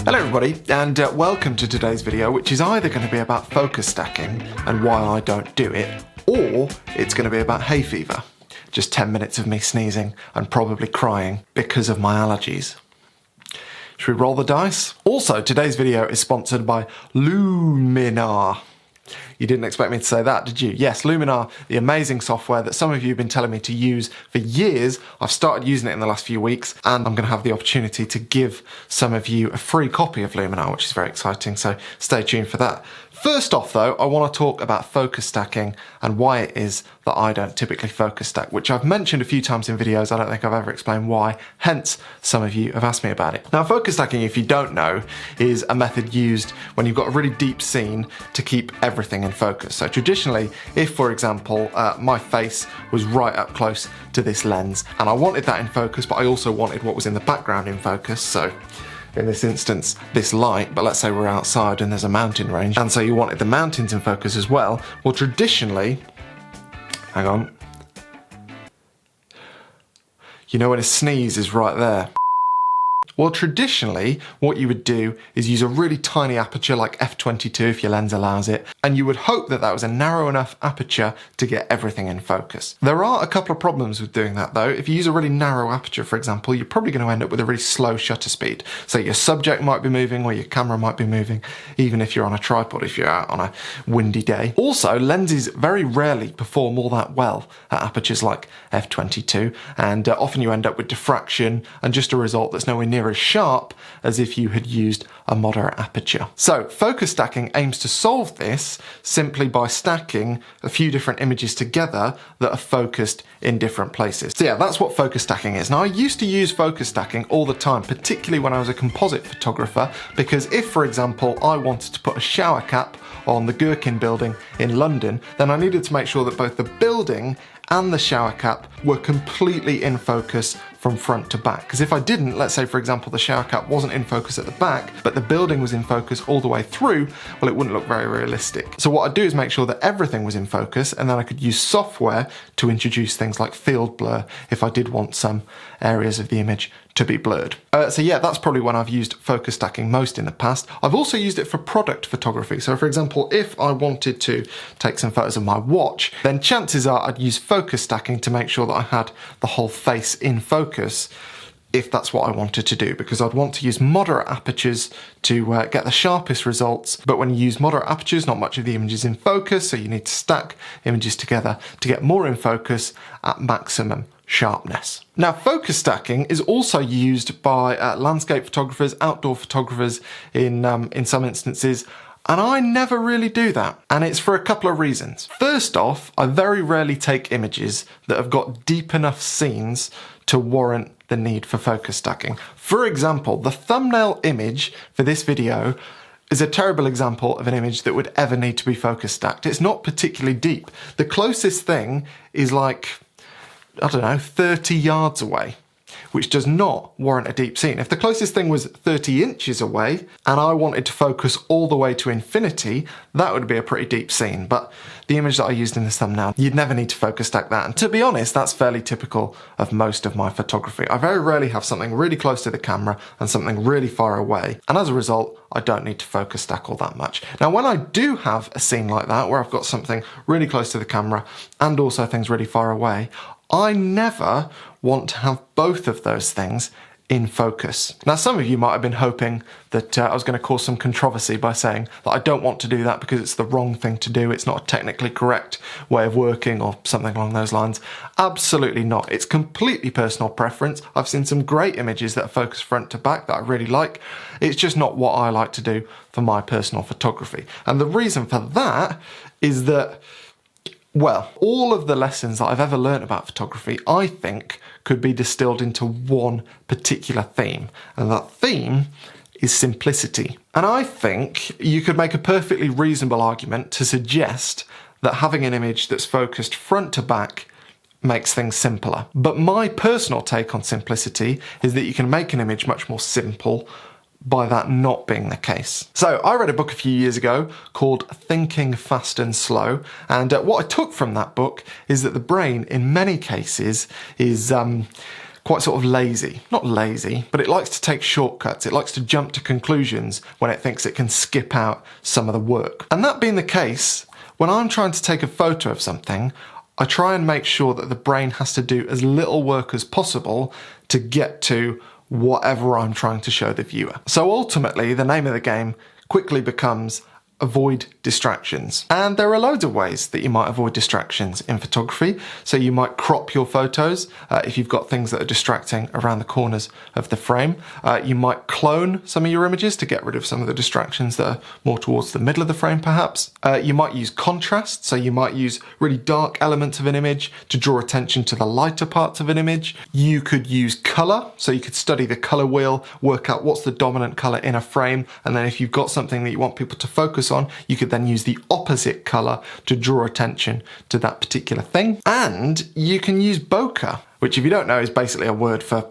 Hello everybody, and welcome to today's video, which is either going to be about focus stacking and why I don't do it, or it's going to be about hay fever. Just 10 minutes of me sneezing and probably crying because of my allergies. Should we roll the dice? Also, today's video is sponsored by Luminar. You didn't expect me to say that, did you? Yes, Luminar, the amazing software that some of you have been telling me to use for years. I've started using it in the last few weeks, and I'm going to have the opportunity to give some of you a free copy of Luminar, which is very exciting, so stay tuned for that. First off though, I want to talk about focus stacking and why it is that I don't typically focus stack, which I've mentioned a few times in videos. I don't think I've ever explained why, hence some of you have asked me about it. Now, focus stacking, if you don't know, is a method used when you've got a really deep scene to keep everything in focus. So traditionally, if for example, my face was right up close to this lens and I wanted that in focus, but I also wanted what was in the background in focus, so in this instance, this light, but let's say we're outside and there's a mountain range, and so you wanted the mountains in focus as well. Well, traditionally, hang on, you know when a sneeze is right there? Well, traditionally, what you would do is use a really tiny aperture like f/22 if your lens allows it, and you would hope that that was a narrow enough aperture to get everything in focus. There are a couple of problems with doing that though. If you use a really narrow aperture, for example, you're probably going to end up with a really slow shutter speed. So your subject might be moving or your camera might be moving, even if you're on a tripod, if you're out on a windy day. Also, lenses very rarely perform all that well at apertures like f/22, and often you end up with diffraction and just a result that's nowhere near as sharp as if you had used a moderate aperture. So focus stacking aims to solve this simply by stacking a few different images together that are focused in different places. So yeah, that's what focus stacking is. Now, I used to use focus stacking all the time, particularly when I was a composite photographer, because if, for example, I wanted to put a shower cap on the Gherkin building in London, then I needed to make sure that both the building and the shower cap were completely in focus from front to back. Because if I didn't, let's say for example the shower cap wasn't in focus at the back, but the building was in focus all the way through, well, it wouldn't look very realistic. So what I'd do is make sure that everything was in focus, and then I could use software to introduce things like field blur if I did want some areas of the image to be blurred. So yeah, that's probably when I've used focus stacking most in the past. I've also used it for product photography. So for example, if I wanted to take some photos of my watch, then chances are I'd use focus stacking to make sure that I had the whole face in focus, if that's what I wanted to do, because I'd want to use moderate apertures to get the sharpest results. But when you use moderate apertures, not much of the image is in focus, so you need to stack images together to get more in focus at maximum sharpness. Now, focus stacking is also used by landscape photographers, outdoor photographers in some instances, and I never really do that, and it's for a couple of reasons. First off, I very rarely take images that have got deep enough scenes to warrant the need for focus stacking. For example, the thumbnail image for this video is a terrible example of an image that would ever need to be focus stacked. It's not particularly deep. The closest thing is like, I don't know, 30 yards away, which does not warrant a deep scene. If the closest thing was 30 inches away and I wanted to focus all the way to infinity, that would be a pretty deep scene. But the image that I used in this thumbnail, you'd never need to focus stack that. And to be honest, that's fairly typical of most of my photography. I very rarely have something really close to the camera and something really far away. And as a result, I don't need to focus stack all that much. Now, when I do have a scene like that, where I've got something really close to the camera and also things really far away, I never want to have both of those things in focus. Now, some of you might have been hoping that I was going to cause some controversy by saying that I don't want to do that because it's the wrong thing to do, it's not a technically correct way of working or something along those lines. Absolutely not. It's completely personal preference. I've seen some great images that are focused front to back that I really like. It's just not what I like to do for my personal photography. And the reason for that is that, well, all of the lessons that I've ever learned about photography, I think, could be distilled into one particular theme. And that theme is simplicity. And I think you could make a perfectly reasonable argument to suggest that having an image that's focused front to back makes things simpler. But my personal take on simplicity is that you can make an image much more simple by that not being the case. So I read a book a few years ago called Thinking Fast and Slow, and what I took from that book is that the brain in many cases is quite sort of lazy. Not lazy, but it likes to take shortcuts. It likes to jump to conclusions when it thinks it can skip out some of the work. And that being the case, when I'm trying to take a photo of something, I try and make sure that the brain has to do as little work as possible to get to whatever I'm trying to show the viewer. So ultimately, the name of the game quickly becomes avoid distractions. And there are loads of ways that you might avoid distractions in photography. So you might crop your photos if you've got things that are distracting around the corners of the frame. You might clone some of your images to get rid of some of the distractions that are more towards the middle of the frame perhaps. You might use contrast, so you might use really dark elements of an image to draw attention to the lighter parts of an image. You could use colour, so you could study the colour wheel, work out what's the dominant colour in a frame, and then if you've got something that you want people to focus on, you could then use the opposite colour to draw attention to that particular thing. And you can use bokeh, which if you don't know is basically a word for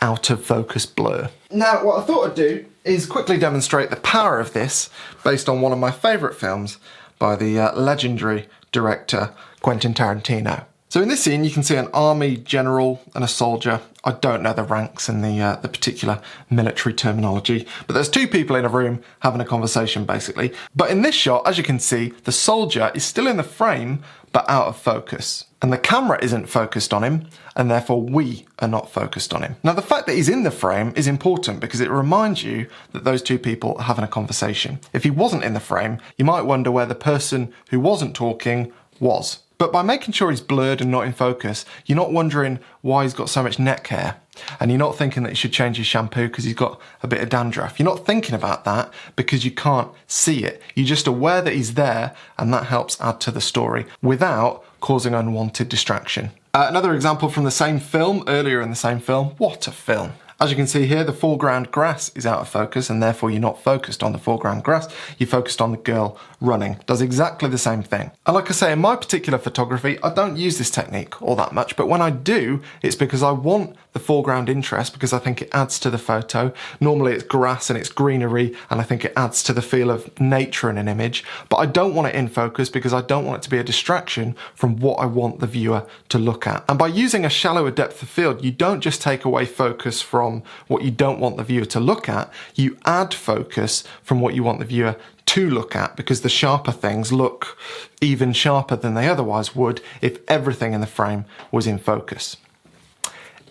out of focus blur. Now what I thought I'd do is quickly demonstrate the power of this based on one of my favourite films by the legendary director Quentin Tarantino. So in this scene you can see an army general and a soldier. I don't know the ranks and the particular military terminology, but there's two people in a room having a conversation basically. But in this shot, as you can see, the soldier is still in the frame but out of focus. And the camera isn't focused on him, and therefore we are not focused on him. Now the fact that he's in the frame is important because it reminds you that those two people are having a conversation. If he wasn't in the frame, you might wonder where the person who wasn't talking was. But by making sure he's blurred and not in focus, you're not wondering why he's got so much neck hair. And you're not thinking that he should change his shampoo because he's got a bit of dandruff. You're not thinking about that because you can't see it. You're just aware that he's there, and that helps add to the story without causing unwanted distraction. Another example from the same film, earlier in the same film. What a film. As you can see here, the foreground grass is out of focus, and therefore you're not focused on the foreground grass, you're focused on the girl running. Does exactly the same thing. And like I say, in my particular photography, I don't use this technique all that much, but when I do, it's because I want the foreground interest because I think it adds to the photo. Normally it's grass and it's greenery, and I think it adds to the feel of nature in an image, but I don't want it in focus because I don't want it to be a distraction from what I want the viewer to look at. And by using a shallower depth of field, you don't just take away focus from what you don't want the viewer to look at, you add focus from what you want the viewer to look at, because the sharper things look even sharper than they otherwise would if everything in the frame was in focus,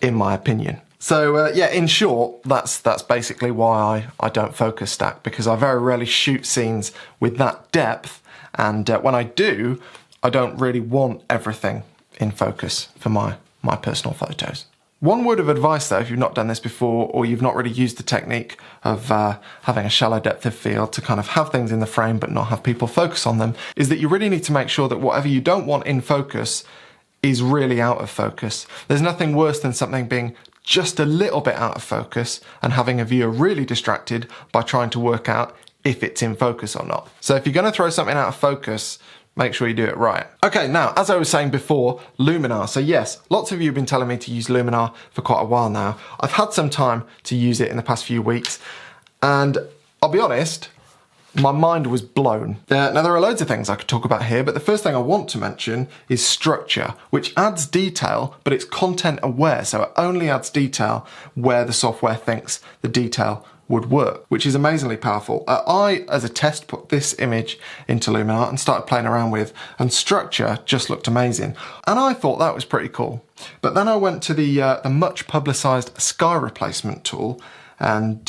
in my opinion. So yeah, in short, that's basically why I don't focus stack, because I very rarely shoot scenes with that depth, and when I do, I don't really want everything in focus for my personal photos. One word of advice though, if you've not done this before, or you've not really used the technique of having a shallow depth of field to kind of have things in the frame but not have people focus on them, is that you really need to make sure that whatever you don't want in focus is really out of focus. There's nothing worse than something being just a little bit out of focus and having a viewer really distracted by trying to work out if it's in focus or not. So if you're going to throw something out of focus, make sure you do it right. Okay, now, as I was saying before, Luminar. So yes, lots of you have been telling me to use Luminar for quite a while now. I've had some time to use it in the past few weeks, and I'll be honest, my mind was blown. Now, there are loads of things I could talk about here, but the first thing I want to mention is structure, which adds detail, but it's content aware, so it only adds detail where the software thinks the detail would work, which is amazingly powerful. I, as a test, put this image into Luminar and started playing around with, and structure just looked amazing. And I thought that was pretty cool. But then I went to the much publicized sky replacement tool, and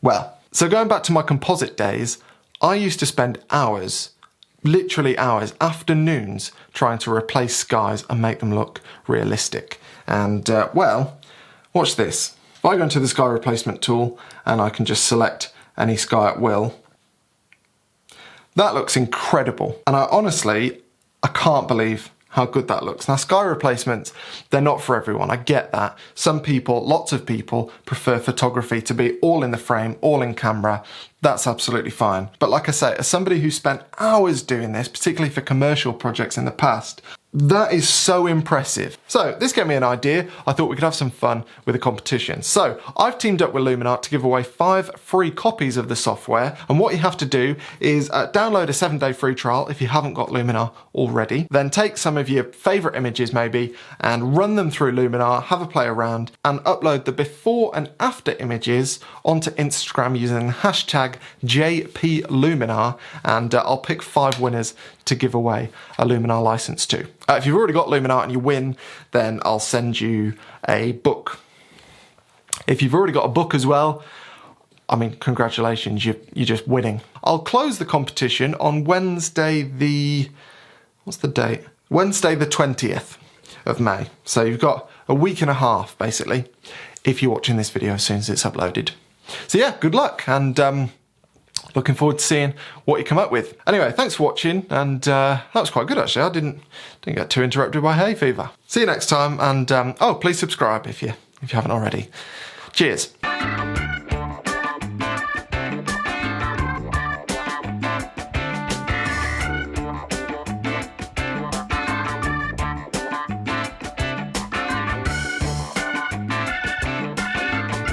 well, so going back to my composite days, I used to spend hours, literally hours, afternoons, trying to replace skies and make them look realistic. And well, watch this. If I go into the sky replacement tool and I can just select any sky at will, that looks incredible. And I can't believe how good that looks. Now, sky replacements, they're not for everyone. I get that. Some people, lots of people, prefer photography to be all in the frame, all in camera. That's absolutely fine. But like I say, as somebody who spent hours doing this, particularly for commercial projects in the past, That is so impressive. So this gave me an idea. I thought we could have some fun with a competition. So I've teamed up with Luminar to give away 5 free copies of the software. And what you have to do is download a 7-day free trial if you haven't got Luminar already. Then take some of your favorite images maybe and run them through Luminar, have a play around and upload the before and after images onto Instagram using the hashtag JPLuminar. And I'll pick 5 winners to give away a Luminar license to. If you've already got Luminar and you win, then I'll send you a book. If you've already got a book as well, I mean, congratulations, you're just winning. I'll close the competition on Wednesday the, what's the date? Wednesday the 20th of May. So you've got a week and a half, basically, if you're watching this video as soon as it's uploaded. So yeah, good luck, and looking forward to seeing what you come up with. Anyway, thanks for watching, and that was quite good actually. I didn't get too interrupted by hay fever. See you next time, and oh, please subscribe if you haven't already. Cheers.